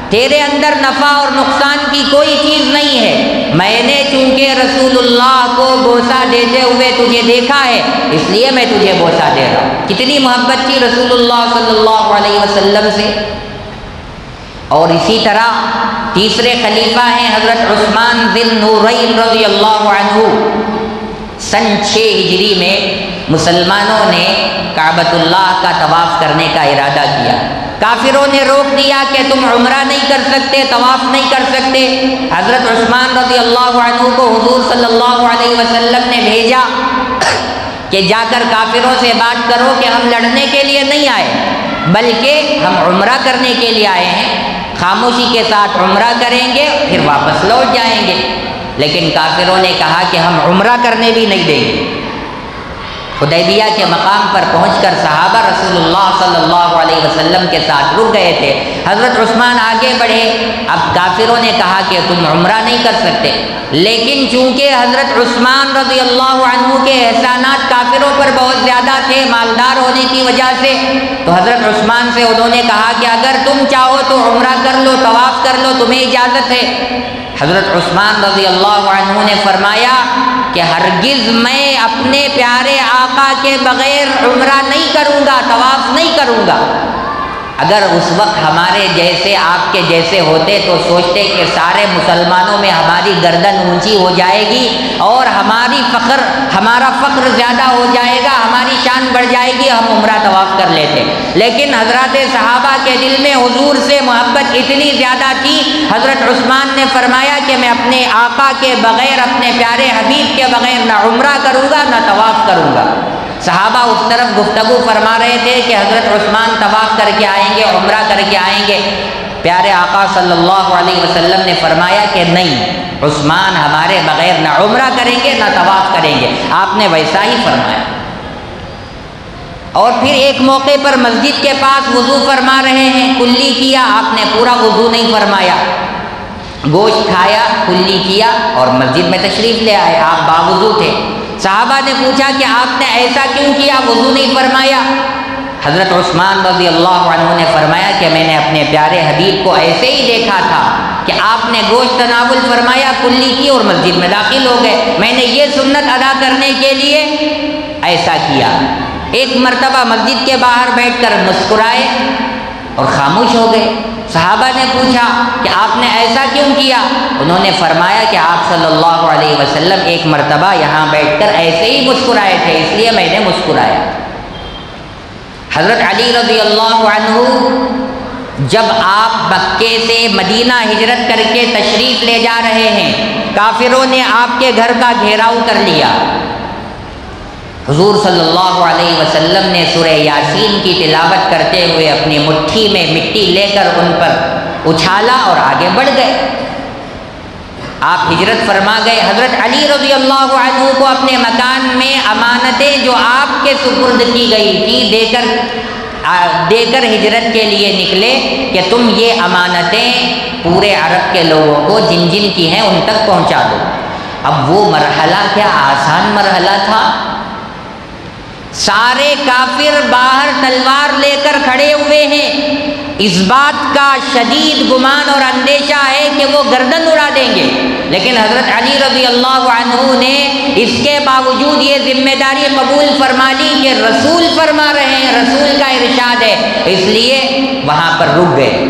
S1: تیرے اندر نفع اور نقصان کی کوئی چیز نہیں ہے، میں نے چونکہ رسول اللہ کو بوسہ دیتے ہوئے تجھے دیکھا ہے اس لیے میں تجھے بوسہ دے رہا ہوں۔ کتنی محبت تھی رسول اللہ صلی اللہ علیہ وسلم سے۔ اور اسی طرح تیسرے خلیفہ ہیں حضرت عثمان ذی النورین رضی اللہ عنہ۔ سن 6 ہجری میں مسلمانوں نے کعبۃ اللہ کا طواف کرنے کا ارادہ کیا۔ کافروں نے روک دیا کہ تم عمرہ نہیں کر سکتے، طواف نہیں کر سکتے۔ حضرت عثمان رضی اللہ عنہ کو حضور صلی اللہ علیہ وسلم نے بھیجا کہ جا کر کافروں سے بات کرو کہ ہم لڑنے کے لیے نہیں آئے بلکہ ہم عمرہ کرنے کے لیے آئے ہیں، خاموشی کے ساتھ عمرہ کریں گے پھر واپس لوٹ جائیں گے۔ لیکن کافروں نے کہا کہ ہم عمرہ کرنے بھی نہیں دیں گے۔ حدیبیہ کے مقام پر پہنچ کر صحابہ رسول اللہ صلی اللہ علیہ وسلم کے ساتھ رک گئے تھے۔ حضرت عثمان آگے بڑھے، اب کافروں نے کہا کہ تم عمرہ نہیں کر سکتے، لیکن چونکہ حضرت عثمان رضی اللہ عنہ کے احسانات کافروں پر بہت زیادہ تھے مالدار ہونے کی وجہ سے، تو حضرت عثمان سے انہوں نے کہا کہ اگر تم چاہو تو عمرہ کر لو، طواف کر لو، تمہیں اجازت ہے۔ حضرت عثمان رضی اللہ عنہ نے فرمایا کہ ہرگز میں اپنے پیارے آقا کے بغیر عمرہ نہیں کروں گا، طواف نہیں کروں گا۔ اگر اس وقت ہمارے جیسے آپ کے جیسے ہوتے تو سوچتے کہ سارے مسلمانوں میں ہماری گردن اونچی ہو جائے گی اور ہمارا فخر زیادہ ہو جائے گا، ہماری شان بڑھ جائے گی، ہم عمرہ طواف کر لیتے۔ لیکن حضرات صحابہ کے دل میں حضور سے محبت اتنی زیادہ تھی، حضرت عثمان نے فرمایا کہ میں اپنے آقا کے بغیر، اپنے پیارے حبیب کے بغیر نہ عمرہ کروں گا نہ طواف کروں گا۔ صحابہ اس طرف گفتگو فرما رہے تھے کہ حضرت عثمان طواف کر کے آئیں گے، عمرہ کر کے آئیں گے۔ پیارے آقا صلی اللہ علیہ وسلم نے فرمایا کہ نہیں، عثمان ہمارے بغیر نہ عمرہ کریں گے نہ طواف کریں گے۔ آپ نے ویسا ہی فرمایا۔ اور پھر ایک موقع پر مسجد کے پاس وضو فرما رہے ہیں، کلی کیا، آپ نے پورا وضو نہیں فرمایا، گوشت کھایا، کلی کیا اور مسجد میں تشریف لے آئے، آپ باوضو تھے۔ صحابہ نے پوچھا کہ آپ نے ایسا کیوں کیا، وضو نہیں فرمایا؟ حضرت عثمان رضی اللہ عنہ نے فرمایا کہ میں نے اپنے پیارے حبیب کو ایسے ہی دیکھا تھا کہ آپ نے گوشت تناول فرمایا، کلی کی اور مسجد میں داخل ہو گئے، میں نے یہ سنت ادا کرنے کے لیے ایسا کیا۔ ایک مرتبہ مسجد کے باہر بیٹھ کر مسکرائے اور خاموش ہو گئے۔ صحابہ نے پوچھا کہ آپ نے ایسا کیوں کیا؟ انہوں نے فرمایا کہ آپ صلی اللہ علیہ وسلم ایک مرتبہ یہاں بیٹھ کر ایسے ہی مسکرائے تھے، اس لیے میں نے مسکرایا۔ حضرت علی رضی اللہ عنہ جب آپ مکے سے مدینہ ہجرت کر کے تشریف لے جا رہے ہیں، کافروں نے آپ کے گھر کا گھیراؤ کر لیا۔ حضور صلی اللہ علیہ وسلم نے سورہ یاسین کی تلاوت کرتے ہوئے اپنی مٹھی میں مٹی لے کر ان پر اچھالا اور آگے بڑھ گئے۔ آپ ہجرت فرما گئے۔ حضرت علی رضی اللہ عنہ کو اپنے مکان میں امانتیں جو آپ کے سپرد کی گئی تھی دے کر ہجرت کے لیے نکلے کہ تم یہ امانتیں پورے عرب کے لوگوں کو جن جن کی ہیں ان تک پہنچا دو۔ اب وہ مرحلہ کیا آسان مرحلہ تھا؟ سارے کافر باہر تلوار لے کر کھڑے ہوئے ہیں، اس بات کا شدید گمان اور اندیشہ ہے کہ وہ گردن اڑا دیں گے، لیکن حضرت علی رضی اللہ عنہ نے اس کے باوجود یہ ذمہ داری قبول فرما لی کہ رسول فرما رہے ہیں، رسول کا ارشاد ہے، اس لیے وہاں پر رک گئے۔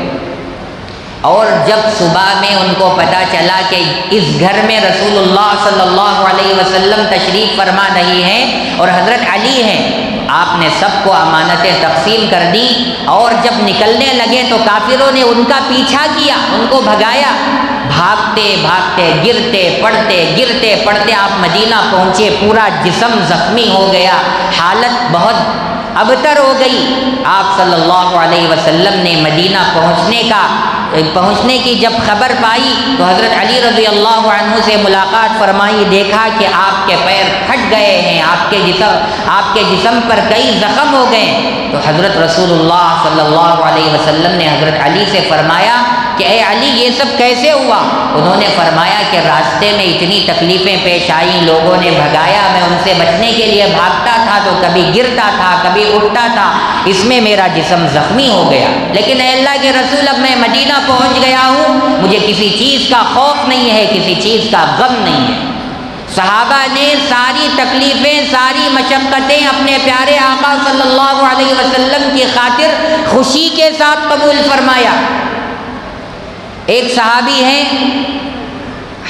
S1: اور جب صبح میں ان کو پتہ چلا کہ اس گھر میں رسول اللہ صلی اللہ علیہ وسلم تشریف فرما نہیں ہیں اور حضرت علی ہیں، آپ نے سب کو امانتیں تقسیم کر دی، اور جب نکلنے لگے تو کافروں نے ان کا پیچھا کیا، ان کو بھگایا، بھاگتے بھاگتے گرتے پڑتے آپ مدینہ پہنچے، پورا جسم زخمی ہو گیا، حالت بہت ابتر ہو گئی۔ آپ صلی اللہ علیہ وسلم نے مدینہ پہنچنے کی جب خبر پائی تو حضرت علی رضی اللہ عنہ سے ملاقات فرمائی، دیکھا کہ آپ کے پیر پھٹ گئے ہیں، آپ کے جسم پر کئی زخم ہو گئے۔ تو حضرت رسول اللہ صلی اللہ علیہ وسلم نے حضرت علی سے فرمایا کہ اے علی یہ سب کیسے ہوا؟ انہوں نے فرمایا کہ راستے میں اتنی تکلیفیں پیش آئیں، لوگوں نے بھگایا، میں ان سے بچنے کے لیے بھاگتا تھا تو کبھی گرتا تھا کبھی اٹھتا تھا، اس میں میرا جسم زخمی ہو گیا، لیکن اے اللہ کے رسول اب میں مدینہ پہنچ گیا ہوں، مجھے کسی چیز کا خوف نہیں ہے، کسی چیز کا غم نہیں ہے۔ صحابہ نے ساری تکلیفیں، ساری مشقتیں اپنے پیارے آقا صلی اللہ علیہ وسلم کی خاطر خوشی کے ساتھ قبول فرمایا۔ ایک صحابی ہیں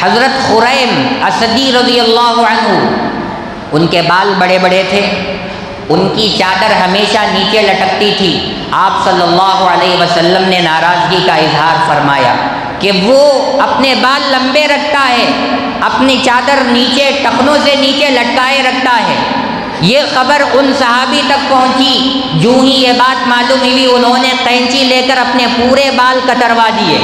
S1: حضرت خریم اسدی رضی اللہ عنہ، ان کے بال بڑے بڑے تھے، ان کی چادر ہمیشہ نیچے لٹکتی تھی۔ آپ صلی اللہ علیہ وسلم نے ناراضگی کا اظہار فرمایا کہ وہ اپنے بال لمبے رکھتا ہے، اپنی چادر نیچے ٹخنوں سے نیچے لٹکائے رکھتا ہے۔ یہ خبر ان صحابی تک پہنچی، جو ہی یہ بات معلوم ہوئی انہوں نے قینچی لے کر اپنے پورے بال کتروا دیے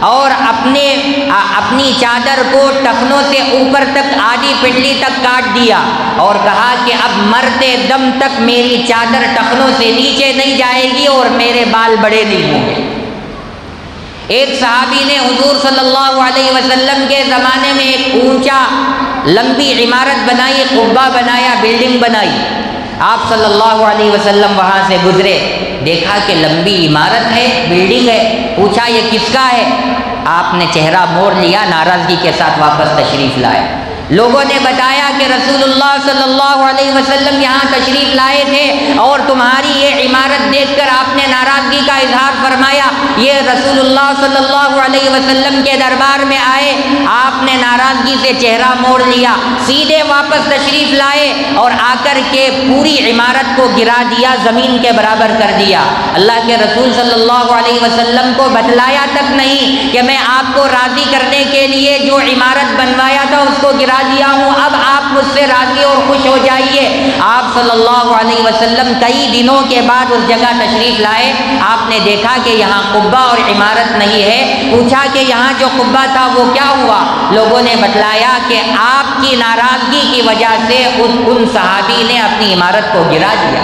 S1: اور اپنی چادر کو ٹخنوں سے اوپر تک آدھی پنڈلی تک کاٹ دیا اور کہا کہ اب مرتے دم تک میری چادر ٹخنوں سے نیچے نہیں جائے گی اور میرے بال بڑے نہیں ہوں گے۔ ایک صحابی نے حضور صلی اللہ علیہ وسلم کے زمانے میں ایک اونچا لمبی عمارت بنائی، قبہ بنایا، بلڈنگ بنائی۔ آپ صلی اللہ علیہ وسلم وہاں سے گزرے، دیکھا کہ لمبی عمارت ہے، بلڈنگ ہے، پوچھا یہ کس کا ہے؟ آپ نے چہرہ موڑ لیا، ناراضگی کے ساتھ واپس تشریف لائے۔ لوگوں نے بتایا کہ رسول اللہ صلی اللہ علیہ وسلم یہاں تشریف لائے تھے اور تمہاری یہ عمارت دیکھ کر آپ نے ناراضگی کا اظہار فرمایا۔ یہ رسول اللہ صلی اللہ علیہ وسلم کے دربار میں آئے، آپ نے ناراضگی سے چہرہ موڑ لیا، سیدھے واپس تشریف لائے اور آ کر کے پوری عمارت کو گرا دیا، زمین کے برابر کر دیا۔ اللہ کے رسول صلی اللہ علیہ وسلم کو بتلایا تک نہیں کہ میں آپ کو راضی کرنے کے لیے جو عمارت بنوایا تھا اس کو گرا دیا ہوں، اب آپ مجھ سے راضی اور خوش ہو جائیے۔ آپ صلی اللہ علیہ وسلم کئی دنوں کے بعد اس جگہ تشریف لائے، آپ نے دیکھا کہ یہاں قبہ اور عمارت نہیں ہے، پوچھا کہ یہاں جو قبہ تھا وہ کیا ہوا؟ لوگوں نے بتلایا کہ آپ کی ناراضگی کی وجہ سے ان صحابی نے اپنی عمارت کو گرا دیا۔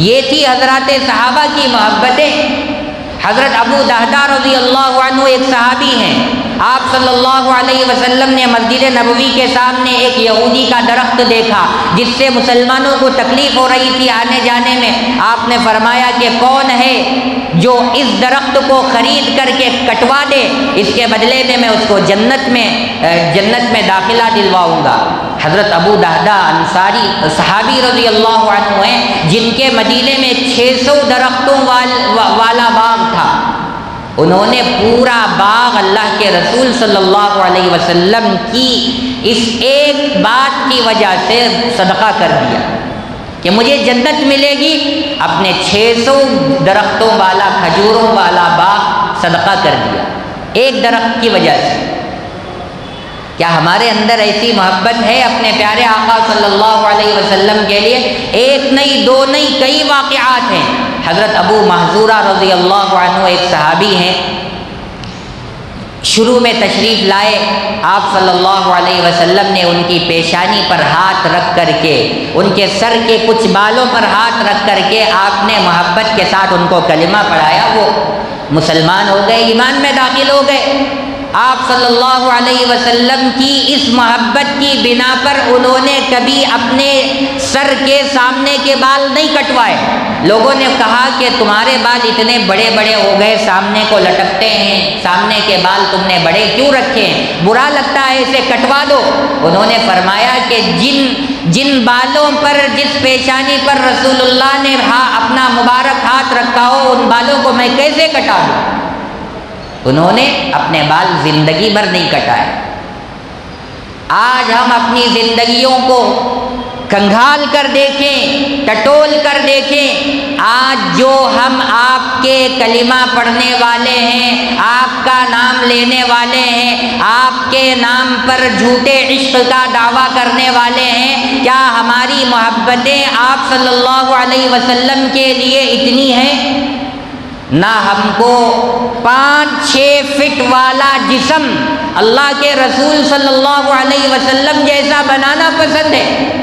S1: یہ تھی حضرات صحابہ کی محبتیں۔ حضرت ابو دہدہ رضی اللہ عنہ ایک صحابی ہیں، آپ صلی اللہ علیہ وسلم نے مسجد نبوی کے سامنے ایک یہودی کا درخت دیکھا جس سے مسلمانوں کو تکلیف ہو رہی تھی آنے جانے میں۔ آپ نے فرمایا کہ کون ہے جو اس درخت کو خرید کر کے کٹوا دے، اس کے بدلے میں میں اس کو جنت میں داخلہ دلواؤں گا۔ حضرت ابو دہدہ انصاری صحابی رضی اللہ عنہ ہیں جن کے مدینے میں 600 درختوں والا باغ تھا، انہوں نے پورا باغ اللہ کے رسول صلی اللہ علیہ وسلم کی اس ایک بات کی وجہ سے صدقہ کر دیا کہ مجھے جنت ملے گی، اپنے 600 درختوں والا کھجوروں والا باغ صدقہ کر دیا ایک درخت کی وجہ سے۔ کیا ہمارے اندر ایسی محبت ہے اپنے پیارے آقا صلی اللہ علیہ وسلم کے لیے؟ ایک نہیں، دو نہیں، کئی واقعات ہیں۔ حضرت ابو محذورہ رضی اللہ عنہ ایک صحابی ہیں، شروع میں تشریف لائے، آپ صلی اللہ علیہ وسلم نے ان کی پیشانی پر ہاتھ رکھ کر کے، ان کے سر کے کچھ بالوں پر ہاتھ رکھ کر کے آپ نے محبت کے ساتھ ان کو کلمہ پڑھایا، وہ مسلمان ہو گئے، ایمان میں داخل ہو گئے۔ آپ صلی اللہ علیہ وسلم کی اس محبت کی بنا پر انہوں نے کبھی اپنے سر کے سامنے کے بال نہیں کٹوائے۔ لوگوں نے کہا کہ تمہارے بال اتنے بڑے بڑے ہو گئے، سامنے کو لٹکتے ہیں، سامنے کے بال تم نے بڑے کیوں رکھے ہیں، برا لگتا ہے، اسے کٹوا دو۔ انہوں نے فرمایا کہ جن بالوں پر، جس پیشانی پر رسول اللہ نے اپنا مبارک ہاتھ رکھا ہو، ان بالوں کو میں کیسے کٹا دوں؟ انہوں نے اپنے بال زندگی بھر نہیں کٹائے۔ آج ہم اپنی زندگیوں کو کنگھال کر دیکھیں، ٹٹول کر دیکھیں، آج جو ہم آپ کے کلمہ پڑھنے والے ہیں، آپ کا نام لینے والے ہیں، آپ کے نام پر جھوٹے عشق کا دعویٰ کرنے والے ہیں، کیا ہماری محبتیں آپ صلی اللہ علیہ وسلم کے لیے اتنی ہیں؟ نہ ہم کو 5-6 فٹ والا جسم اللہ کے رسول صلی اللہ علیہ وسلم جیسا بنانا پسند ہے۔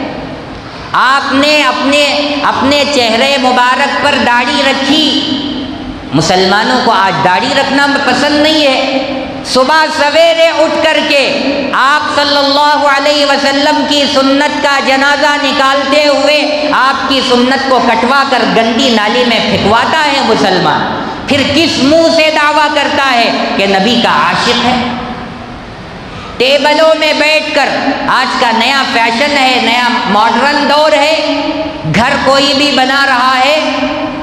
S1: آپ نے اپنے چہرے مبارک پر داڑھی رکھی، مسلمانوں کو آج داڑھی رکھنا پسند نہیں ہے۔ صبح سویرے اٹھ کر کے آپ صلی اللہ علیہ وسلم کی سنت کا جنازہ نکالتے ہوئے آپ کی سنت کو کٹوا کر گندی نالی میں پھینکواتا ہے مسلمان، پھر کس منہ سے دعویٰ کرتا ہے کہ نبی کا عاشق ہے؟ ٹیبلوں میں بیٹھ کر، آج کا نیا فیشن ہے، نیا ماڈرن دور ہے، گھر کوئی بھی بنا رہا ہے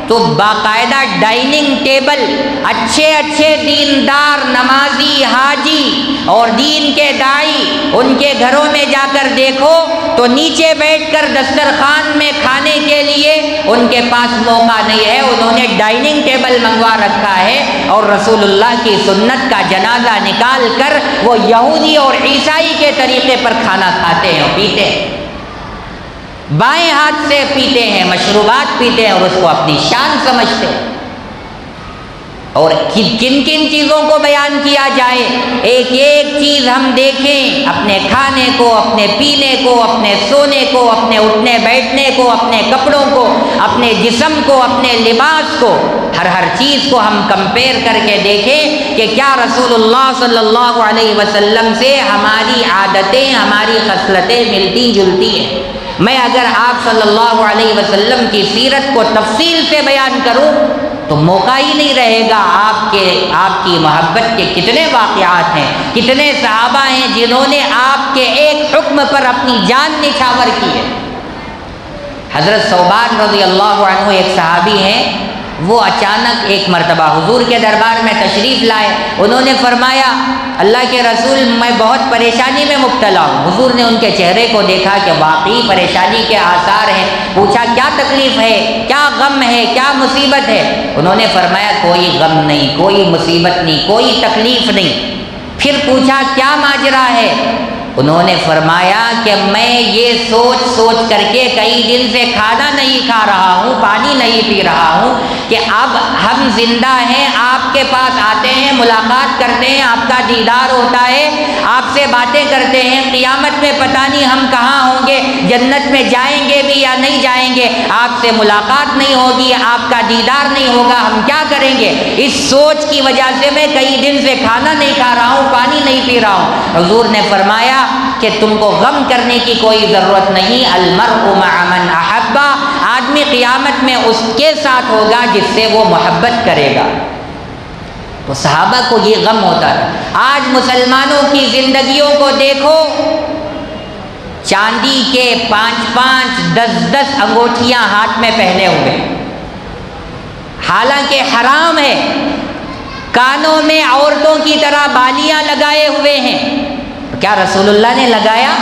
S1: تو باقاعدہ ڈائننگ ٹیبل، اچھے دیندار نمازی حاجی اور دین کے داعی، ان کے گھروں میں جا کر دیکھو تو نیچے بیٹھ کر دسترخوان میں کھانے کے لیے ان کے پاس موقع نہیں ہے، انہوں نے ڈائننگ ٹیبل منگوا رکھا ہے اور رسول اللہ کی سنت کا جنازہ نکال کر وہ یہودی اور عیسائی کے طریقے پر کھانا کھاتے ہیں اور پیتے ہیں، بائیں ہاتھ سے پیتے ہیں، مشروبات پیتے ہیں اور اس کو اپنی شان سمجھتے ہیں۔ اور کن چیزوں کو بیان کیا جائے، ایک چیز ہم دیکھیں، اپنے کھانے کو، اپنے پینے کو، اپنے سونے کو، اپنے اٹھنے بیٹھنے کو، اپنے کپڑوں کو، اپنے جسم کو، اپنے لباس کو، ہر چیز کو ہم کمپیئر کر کے دیکھیں کہ کیا رسول اللہ صلی اللہ علیہ وسلم سے ہماری عادتیں، ہماری خصلتیں ملتی جلتی ہیں۔ میں اگر آپ صلی اللہ علیہ وسلم کی سیرت کو تفصیل سے بیان کروں تو موقع ہی نہیں رہے گا۔ آپ کی محبت کے کتنے واقعات ہیں، کتنے صحابہ ہیں جنہوں نے آپ کے ایک حکم پر اپنی جان نچھاور کی ہے۔ حضرت ثوبان رضی اللہ عنہ ایک صحابی ہیں، وہ اچانک ایک مرتبہ حضور کے دربار میں تشریف لائے۔ انہوں نے فرمایا اللہ کے رسول میں بہت پریشانی میں مبتلا ہوں۔ حضور نے ان کے چہرے کو دیکھا کہ واقعی پریشانی کے آثار ہیں، پوچھا کیا تکلیف ہے، کیا غم ہے، کیا مصیبت ہے؟ انہوں نے فرمایا کوئی غم نہیں، کوئی مصیبت نہیں، کوئی تکلیف نہیں۔ پھر پوچھا کیا ماجرا ہے؟ انہوں نے فرمایا کہ میں یہ سوچ کر کے کئی دن سے کھانا نہیں کھا رہا ہوں، پانی نہیں پی رہا ہوں کہ اب ہم زندہ ہیں، آپ کے پاس آتے ہیں، ملاقات کرتے ہیں، آپ کا دیدار ہوتا ہے، آپ سے باتیں کرتے ہیں، قیامت میں پتہ نہیں ہم کہاں ہوں گے، جنت میں جائیں گے بھی یا نہیں جائیں گے، آپ سے ملاقات نہیں ہوگی، آپ کا دیدار نہیں ہوگا، ہم کیا کریں گے؟ اس سوچ کی وجہ سے میں کئی دن سے کھانا نہیں کھا رہا ہوں، پانی نہیں پی رہا ہوں۔ حضور نے فرمایا کہ تم کو غم کرنے کی کوئی ضرورت نہیں، المرء مع من احب، آدمی قیامت میں اس کے ساتھ ہوگا جس سے وہ محبت کرے گا۔ تو صحابہ کو یہ غم ہوتا ہے۔ آج مسلمانوں کی زندگیوں کو دیکھو، چاندی کے 5-5 10-10 انگوٹھیاں ہاتھ میں پہنے ہوئے، حالانکہ حرام ہے، کانوں میں عورتوں کی طرح بالیاں لگائے ہوئے ہیں، کیا رسول اللہ نے لگایا؟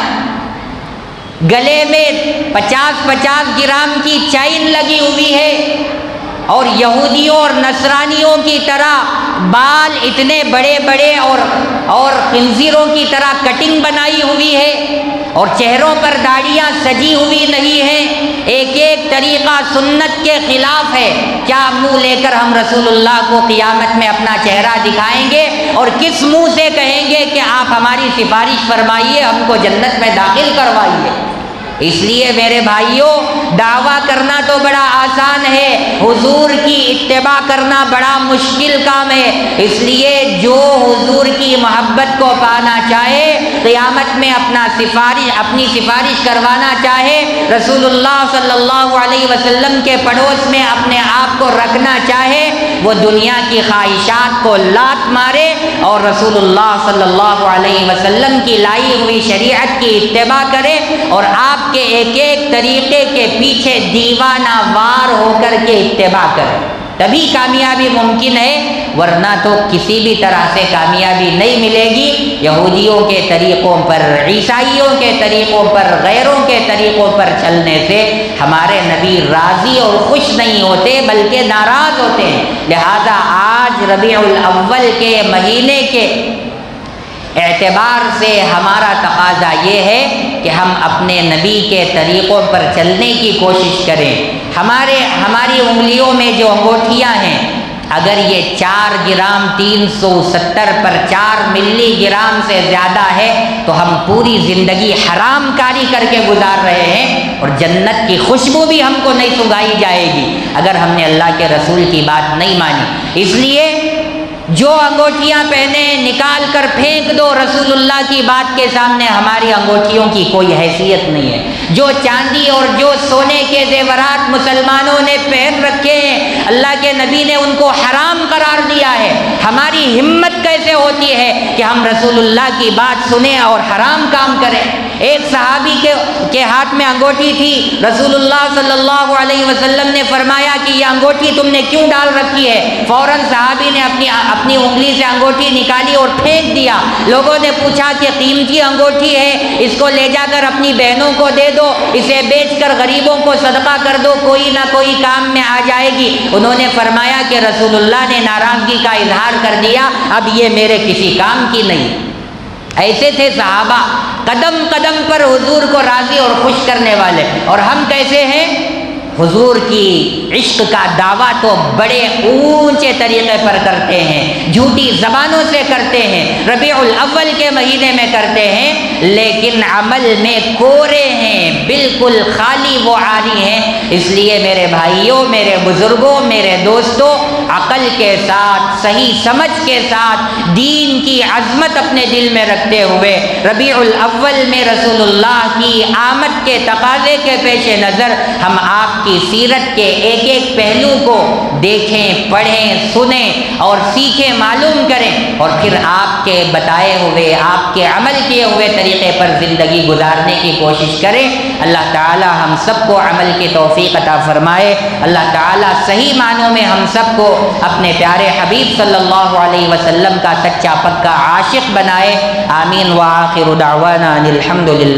S1: گلے میں 50-50 گرام کی چین لگی ہوئی ہے اور یہودیوں اور نصرانیوں کی طرح بال اتنے بڑے بڑے اور خنزیروں کی طرح کٹنگ بنائی ہوئی ہے اور چہروں پر داڑھیاں سجی ہوئی نہیں ہیں، ایک طریقہ سنت کے خلاف ہے۔ کیا منہ لے کر ہم رسول اللہ کو قیامت میں اپنا چہرہ دکھائیں گے اور کس منہ سے کہیں گے کہ آپ ہماری سفارش فرمائیے، ہم کو جنت میں داخل کروائیے؟ اس لیے میرے بھائیوں، دعویٰ کرنا تو بڑا آسان ہے، حضور کی اتباع کرنا بڑا مشکل کام ہے۔ اس لیے جو حضور کی محبت کو پانا چاہے، قیامت میں اپنی سفارش کروانا چاہے، رسول اللہ صلی اللہ علیہ وسلم کے پڑوس میں اپنے آپ کو رکھنا چاہے، وہ دنیا کی خواہشات کو لات مارے اور رسول اللہ صلی اللہ علیہ وسلم کی لائی ہوئی شریعت کی اتباع کرے اور آپ کے ایک ایک طریقے کے پیچھے دیوانہ وار ہو کر کے اتباع کرے، تبھی کامیابی ممکن ہے، ورنہ تو کسی بھی طرح سے کامیابی نہیں ملے گی۔ یہودیوں کے طریقوں پر، عیسائیوں کے طریقوں پر، غیروں کے طریقوں پر چلنے سے ہمارے نبی راضی اور خوش نہیں ہوتے بلکہ ناراض ہوتے ہیں۔ لہذا آج ربیع الاول کے مہینے کے اعتبار سے ہمارا تقاضا یہ ہے کہ ہم اپنے نبی کے طریقوں پر چلنے کی کوشش کریں۔ ہماری انگلیوں میں جو انگوٹھیاں ہیں، اگر یہ 4 گرام 370 پر 4 ملی گرام سے زیادہ ہے تو ہم پوری زندگی حرام کاری کر کے گزار رہے ہیں اور جنت کی خوشبو بھی ہم کو نہیں سنگھائی جائے گی اگر ہم نے اللہ کے رسول کی بات نہیں مانی۔ اس لیے جو انگوٹھیاں پہنے نکال کر پھینک دو، رسول اللہ کی بات کے سامنے ہماری انگوٹھیوں کی کوئی حیثیت نہیں ہے۔ جو چاندی اور جو سونے کے زیورات مسلمانوں نے پہن رکھے ہیں، اللہ کے نبی نے ان کو حرام قرار دیا ہے۔ ہماری ہمت کیسے ہوتی ہے کہ ہم رسول اللہ کی بات سنیں اور حرام کام کریں؟ ایک صحابی کے ہاتھ میں انگوٹھی تھی، رسول اللہ صلی اللہ علیہ وسلم نے فرمایا کہ یہ انگوٹھی تم نے کیوں ڈال رکھی ہے؟ فوراً صحابی نے اپنی انگلی سے انگوٹھی نکالی اور پھینک دیا۔ لوگوں نے پوچھا کہ قیمتی انگوٹھی ہے، اس کو لے جا کر اپنی بہنوں کو دے دو، اسے بیچ کر غریبوں کو صدقہ کر دو، کوئی نہ کوئی کام میں آ جائے گی۔ انہوں نے فرمایا کہ رسول اللہ نے ناراضگی کا اظہار کر دیا، اب یہ میرے کسی کام کی نہیں۔ ایسے تھے صحابہ، قدم قدم پر حضور کو راضی اور خوش کرنے والے۔ اور ہم کیسے ہیں؟ حضور کی عشق کا دعویٰ تو بڑے اونچے طریقے پر کرتے ہیں، جھوٹی زبانوں سے کرتے ہیں، ربیع الاول کے مہینے میں کرتے ہیں، لیکن عمل میں کورے ہیں، بالکل خالی و عاری ہیں۔ اس لیے میرے بھائیوں، میرے بزرگوں، میرے دوستوں، عقل کے ساتھ، صحیح سمجھ کے ساتھ، دین کی عظمت اپنے دل میں رکھتے ہوئے ربیع الاول میں رسول اللہ کی آمد کے تقاضے کے پیش نظر ہم آپ کی سیرت کے ایک ایک پہلو کو دیکھیں، پڑھیں، سنیں اور سیکھیں، معلوم کریں، اور پھر آپ کے بتائے ہوئے، آپ کے عمل کیے ہوئے طریقے پر زندگی گزارنے کی کوشش کریں۔ اللہ تعالی ہم سب کو عمل کی توفیق عطا فرمائے۔ اللہ تعالی صحیح معنوں میں ہم سب کو اپنے پیارے حبیب صلی اللہ علیہ وسلم کا سچا پکا عاشق بنائے۔ آمین وآخر دعوانا الحمدللہ۔